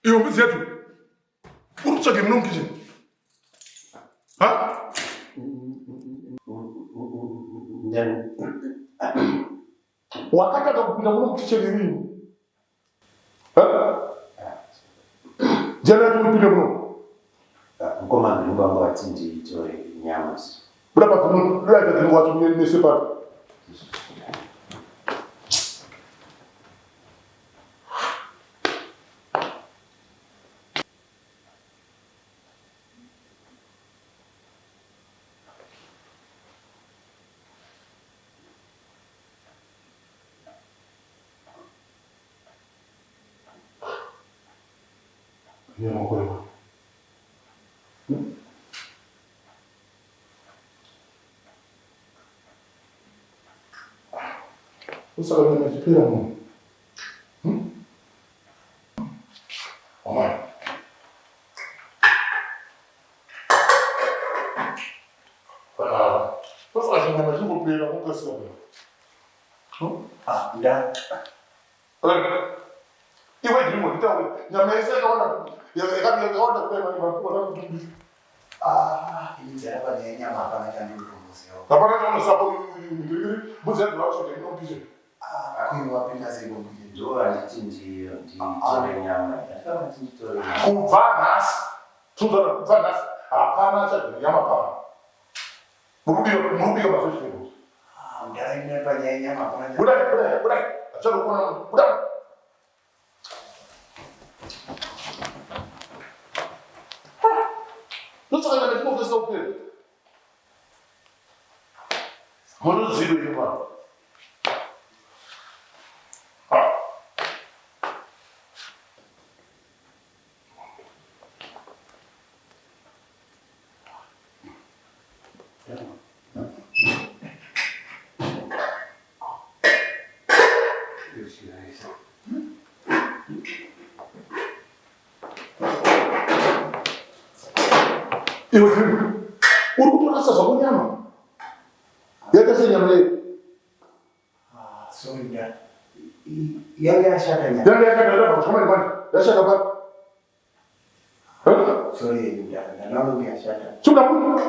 Iwe mbizi yetu. Urutsake mno kitchen. Ha? Wakati akakupinda mno kitchen nini? Ha? Jana tumepinda mno. Ngoma ndio mambo ya tindi itoe nyama. Brapa kuno, leta ndio watu ni sepa. Ya mkwema. Usa kama najipira mo. Omar. Sasa kama najipira mo kasi hapo. Nda. Iwe Gringo nitawe. Nyamesa kaona. Ya kama kaona kwa kwa Ini hapa ni nyama hapa na kandi kumusio. Hapana kama sapo ngiri. Buzi ndio watu ndio kitchen. Kwa wapi kazi ngombe ndio alitindi itoe nyama. Kama tindi itoe nyama. Kuvanas. Tuza kuvanas. Hapana cha nyama hapana. Mrudi kama sisi ndio. Nda ine pa nyama hapa na. Budai. Acha kuna budai. Sasa kama ndio kwa sababu pia. Mbona zile nyama? Iwe Gringo. Urukuta sasa kwa nyama. Yaka sasa nyama ile. Sorry nda. Yale ashaka nyama. Yale yakadada kama ni bani. Yashaka bani. Sorry nda. Naona ni ashaka. Chunga mtu.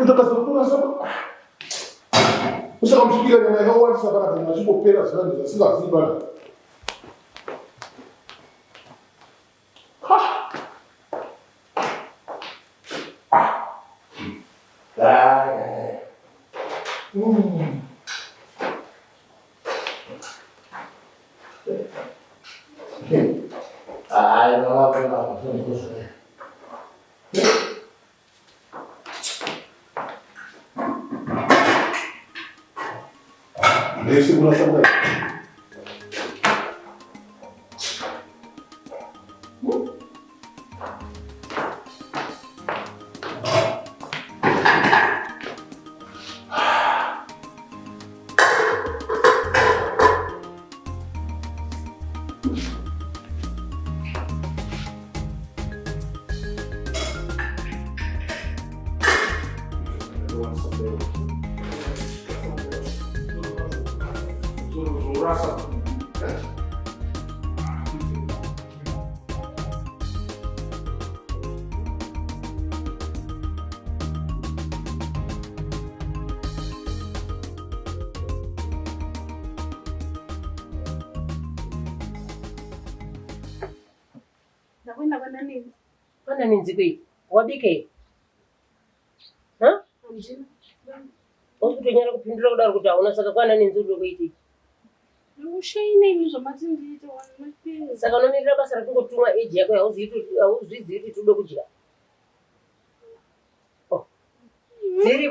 Utakasema sasa. Usikamshikia nyama yao wani sasa bana kwenye majibu pera sana ndio sasa si bana. Esse segurança também. Mana ninzikwi wabike ha Hospitali kupindura kudaro kuti auna saka kwana ninzuri kuiti ushaine izvo matindite wanapesa saka unomirira basa rakungotumwa age yako hauzvizivi tudo kudya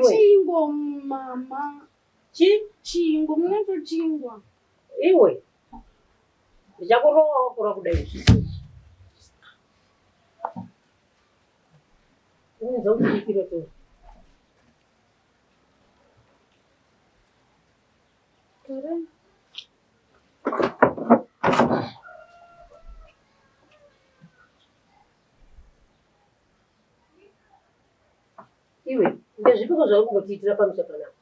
chingo mama chingo munato chingwa iwe ndichakurowa wakura kudai unza kutikira to iwe ngezvipiko zvauri kungotiitira pamusha panapa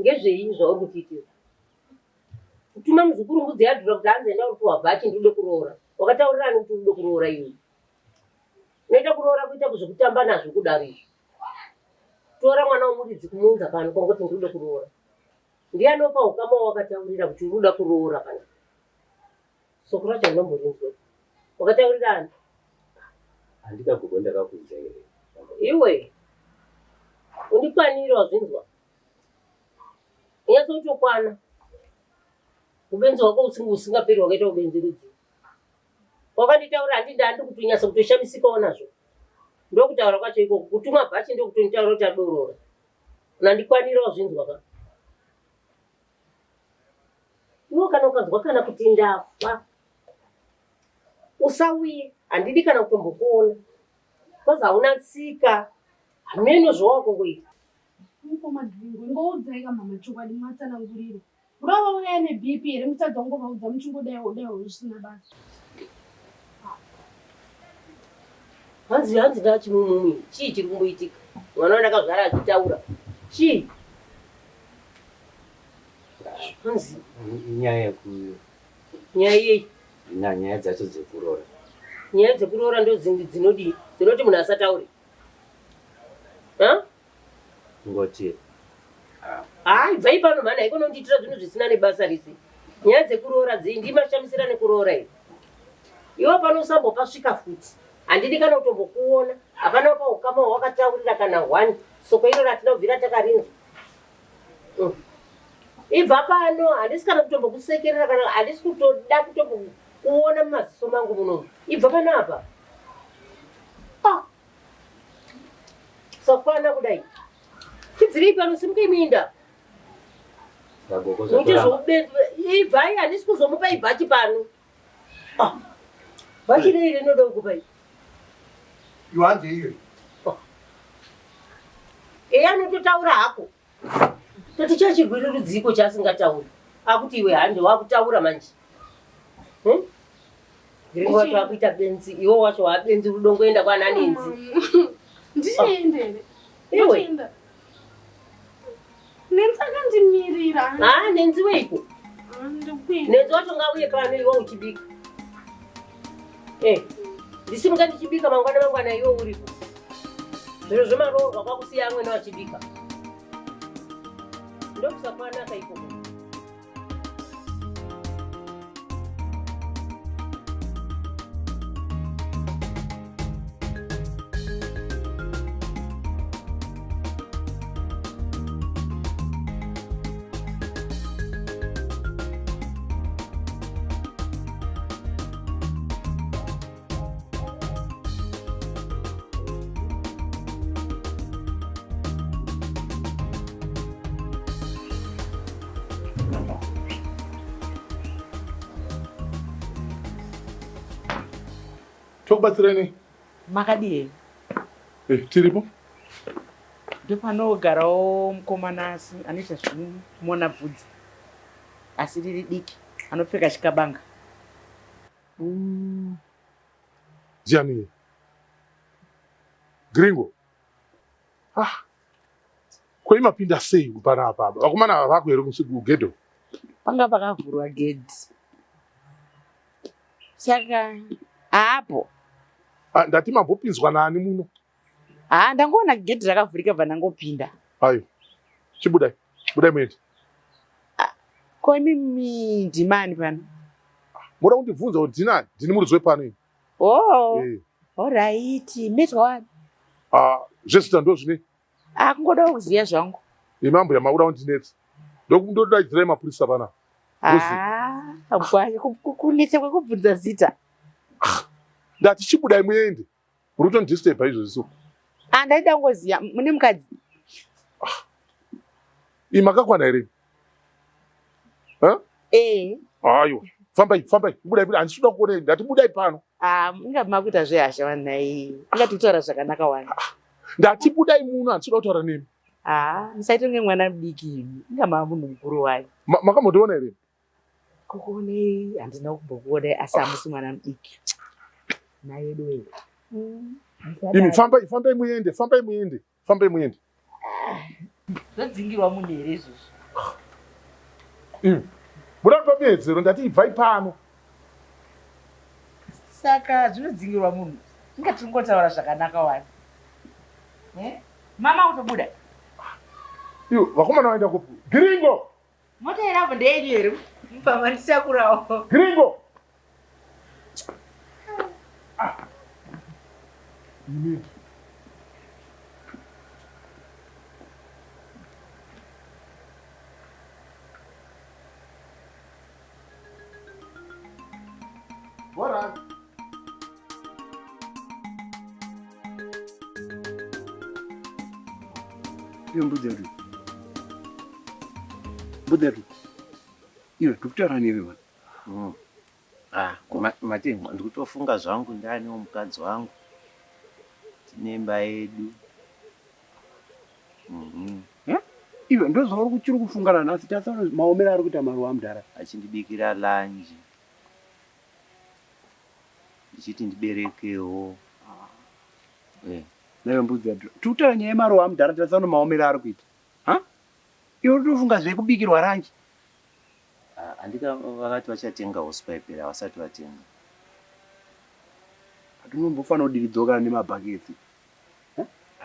ngezvei zvauri kutiitira kutuma muzukuru mbudzi yadhura kuti anze enda kuti wabvachi ndode kuroora Wakataurirani kuti unoda kuroora iwe. Unoita kuroora kuita kuzokutamba nazvo kudaro izvo. Tora mwana womuridzi kumuunza pano kwangoti ndinoda kuroora. Ndiani opa ukama wakataurira kuti unoda kuroora kana. Soko racho rinomborinzwa. Wakataurirani? Handika kugonda kakuita here. Iwe. Undikwanira wazvinzwa. Unyatso kutokwana. Ubenzi wako usingaperi wakaita ubenzi rudzi. Wakanditaura handindandi kuti unyatso kutoshamisikawo nazvo. Ndokutaura kwacho ikoko kutuma bhachi ndokutonditaura kuti adorora. Nandikwanira wazvinzwa ka. Iwo kana ukazwa kana kuti ndafa. Usauye, handidi kana kutombokuona. Koza hauna tsika. Hameno zvawako ngoita. Mukoma Gringo, ngoudzai mama chokwadi mwatsanangurira. Urava uya ne BP here mutadza kungovaudza muchingodayo zvisina basa. Hanzi ndachimumumi. Chii chiri kumboitika? Mwana wandakazvara achitaura. Chii? Hanzi. Nyaya yekuyo. Nyaya yei? Nyaya dzacho dzekuroora. Nyaya dzekuroora ndo dzinodii? Dzinoti munhu asataure. Ha? Ngoti. Bvai pano mhana ikonondiitira zvinhu zvisina nebasa risi. Nyaya dzekuroora ndimashamisira nekuroora izvi. Iwo pano usambopasvika futi. Handidi kana kutombokuona. Hapana pa ukama hwakataurira kana hwani. Soko iro ratinobvira takarinzwa. Ibva pano handisi kana kutombokusekerera kana handisi kutoda kutombokuona mumaziso mangu munomu. Ibva panapa. Sakwana kudai. Chibviri pano simuke minda. Nokuti zvobenzi ibvai handisi kuzomupa ibhachi pano. Bhachi rei rinoda kukupai. Iwanze iyo. Eya anototaura hako. Toti chachirwere rudziko chasingatauri. Akuti iwe hande wakutaura manje. Gringo wacho akuita benzi. Iwo wacho wabenzi rudongoenda kwana Nenzi. Ndiendere. Iwe. Nenzi akandimirira. Nenzi weiko. Nenzi wacho ngauye pano iwe uchibika. Ndisimuka ndichibika mangwana iwe uripo. Zviro zvemaroorwa kwakusiya amweni wachibika. Ndokusakwanaka ikoko. Tokubatsireni. Makadii? Tiripo. Ndopanogarawo mukomana anoita zvimona bvudzi. Asi riri diki. Anopfeka chikabanga. Ndiani? Gringo. Koimapinda sei panapa? Vakomana vako here kugedho? Panga pakavhurwa gedhi. Saka hapo. Ndati mambopinzwa nani muno? Ndangoona gedhi rakavhurika bva ndangopinda. Ayo. Chibudai. Budai muende. Ko imi ndimani pano? Muda kundibvunza kuti ndinani? Ndini muridzi wepano ini. Alright. Metwa wani? Zvesita ndo zvine. Kungoda kuziya zvangu. Imambo yamauda kundinetsa. Ndodaidzirai mapurisa pana. Kunetsa kwekubvunza zita. Ndati chibudai muende. Urikutondisturba izvozvo. Ndaida kungoziya mune mukadzi. Imakakwana here? Ayo. Fambai. Budai. Handisi kuda kuona. Ndati budai pano. Inga makuita zvehasha wanai. Ingatotaura zvakanaka wani. Ndati budai muno handisi kuda kutaura nemi. Musaita kunge mwana mudiki imi. Inga munhu mukuru wayo. Makambotiona here? Kukuonei handina kumbokuonai asi hamusi mwana mudiki. Nayedu wewe. Imi fambai muende. Zvadzingirwa munhu here izvozvo. Muda kupa bedzero ndati ibvai pano. saka zvinodzingirwa munhu inga tingotaura zvakanaka wani. Mama utobuda Iyo vakomana vaenda kupi? Gringo. mota irapo ndeyenyu here mupama ndichakurawo. Gringo. Ini. Bora. Iyo mbudzeru. Mbudzeru. Iyo tukutara newe bwana. Mati ndikutofunga zvangu ndani mukadzi wangu. Tinemba yedu. Iwe ndozvauri kuchiri kufungana nhasi tasaona maomero ari kuita maruwa amudhara. Achindibikira lanji. Ndichiti ndiberekewo. Nayo mbudzeru. Tukutara nyaya yemaruwa amudhara tasaona maomero ari kuita. Iwe unofunga zvekubikirwa ranji. Andika vakati vachatenga hospa ipera vasati vatenga. Hatinombofanira kudiridzokana nemabhaketsi.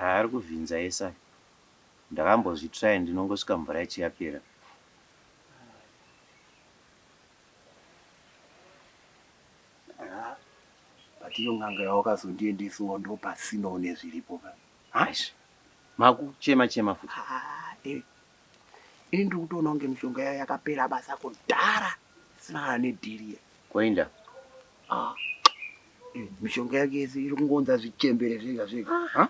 Ari kuvhinza esa. Ndakambozvitrai ndinongosvika mvura ichiyapera. Iyo ng'anga yawakazondiendesawo ndo pasinawo nezviripo pa. Makuchema futi. Ini ndiri kutoona kunge mishonga yayo yakapera basa kudhara isina nedhiriya. Koinda. Mishonga yake yese iri kungonza zvichembere zvega.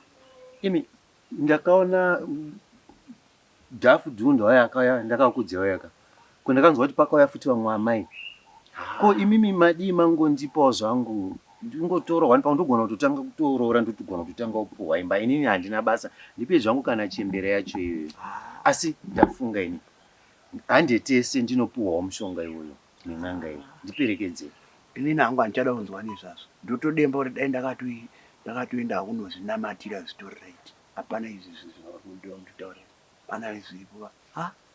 Imi ndakaona dhafu dhundu yakaya ndakakudzewa yaka. Kundakanzwa kuti pakauya futi vamwe amai. Ko imimi madi mangondipawo zvangu. Ndingotora wani pandogona kutotanga kutorora ndotogona kutotanga kupuwa imba inini handina basa ndipe zvangu kana chembere yacho iyoyo. Asi ndafunga ini handetese ndinopuwawo mushonga iwoyo nen'anga iyi ndiperekedze. Inini hangu handichada kunzwa nezvazvo. Ndotodemba kuti dai ndakatoenda kunozvinamatira zvitori right. Hapana izvi zvinodiwa kutaura. Hapana izvipo.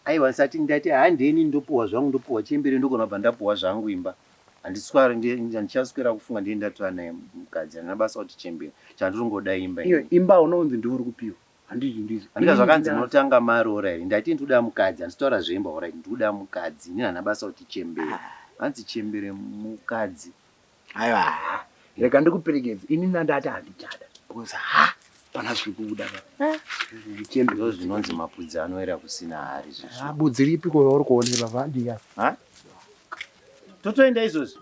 Aiwa ndisati ndati handeni ndopuwa zvangu ndopuwa chembere ndogona kubva ndapuwa zvangu imba. Handiswara ndichaswera kufunga ndienda naye naye mukadzi ana basa kuti chembere chandingoda imba iyo imba unounzi ndiuri kupiwa handizvi ndizvo andika zvakanzi notanga mari orayi ndati ndoda mukadzi handitaura zvemba orayi ndoda mukadzi nini ana basa kuti chembere hanzi chembere mukadzi. Aiwa rega ndikuperekedze ini ndati handichada because pana zviri kubuda chembere ndizvo zvinonzi mapudzi anoera kusina hari zvizvo. Budzi ripi kwauri kuonera vandiya totoenda izvozvo.